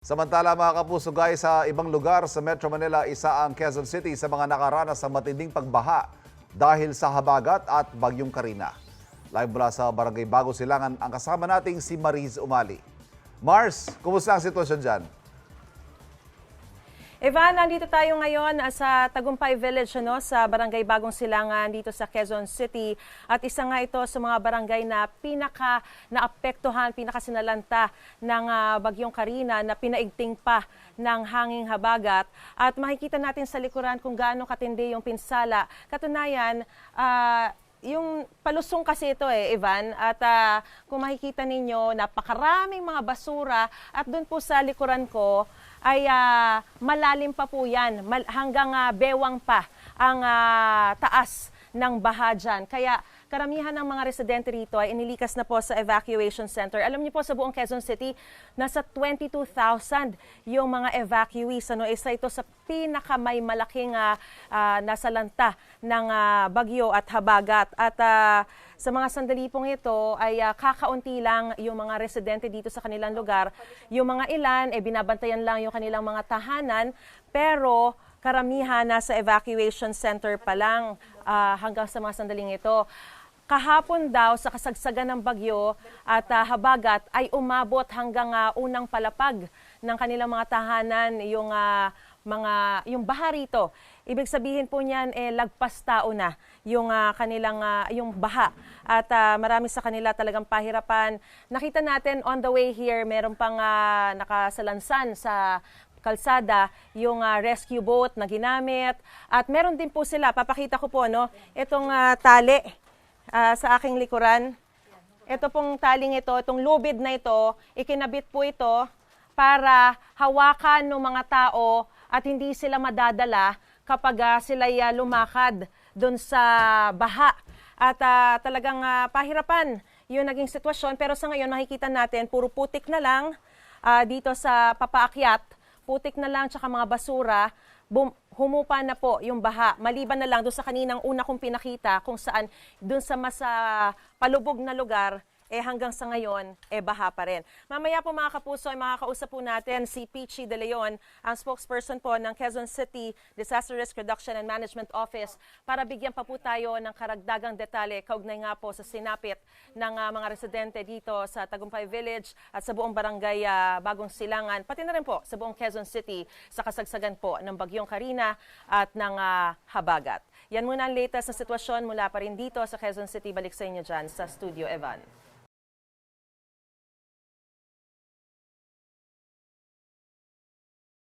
Samantala mga kapuso guys, sa ibang lugar sa Metro Manila, isa ang Quezon City sa mga nakaranas sa matinding pagbaha dahil sa habagat at bagyong Karina. Live mula sa Barangay Bagong Silangan ang kasama nating si Mariz Umali. Mars, kumusta ang sitwasyon dyan? Evan, nandito tayo ngayon sa Tagumpay Village, sa Barangay Bagong Silangan dito sa Quezon City. At isa nga ito sa mga barangay na pinaka-naapektuhan, pinaka-sinalanta ng bagyong Karina na pinaigting pa ng hanging habagat. At makikita natin sa likuran kung gaano katindi yung pinsala. Katunayan, yung palusong kasi ito Evan, at kung makikita ninyo, napakaraming mga basura at doon po sa likuran ko ay malalim pa po yan, hanggang bewang pa ang taas ng baha dyan. Kaya karamihan ng mga residente rito ay inilikas na po sa evacuation center. Alam niyo po sa buong Quezon City, nasa 22,000 yung mga evacuees. Isa ito sa pinakamay malaking nasalanta ng bagyo at habagat. At sa mga sandali pong ito ay kakaunti lang yung mga residente dito sa kanilang lugar. Yung mga ilan, binabantayan lang yung kanilang mga tahanan, pero karamihan nasa evacuation center pa lang hanggang sa mga sandaling ito. Kahapon daw sa kasagsagan ng bagyo at habagat ay umabot hanggang unang palapag ng kanilang mga tahanan yung baha rito. Ibig sabihin po niyan lagpas tao na yung kanilang yung baha at marami sa kanila talagang pahirapan. Nakita natin on the way here, meron pang nakasalansan sa kalsada yung rescue boat na ginamit at meron din po sila, papakita ko po itong tali sa aking likuran. Ito pong taling ito, itong lubid na ito, ikinabit po ito para hawakan ng mga tao at hindi sila madadala kapag sila lumakad doon sa baha. At talagang pahirapan yung naging sitwasyon. Pero sa ngayon makikita natin, puro putik na lang dito sa papaakyat. Putik na lang tsaka mga basura. Humupa na po yung baha. Maliban na lang doon sa kaninang una kong pinakita kung saan doon sa mas palubog na lugar, hanggang sa ngayon, baha pa rin. Mamaya po mga kapuso, ay makakausap po natin si Peachy De Leon, ang spokesperson po ng Quezon City Disaster Risk Reduction and Management Office para bigyan pa po tayo ng karagdagang detalye kaugnay nga po sa sinapit ng mga residente dito sa Tagumpay Village at sa buong barangay Bagong Silangan, pati na rin po sa buong Quezon City sa kasagsagan po ng bagyong Karina at ng habagat. Yan muna ang latest na sitwasyon mula pa rin dito sa Quezon City. Balik sa inyo dyan sa Studio Evan.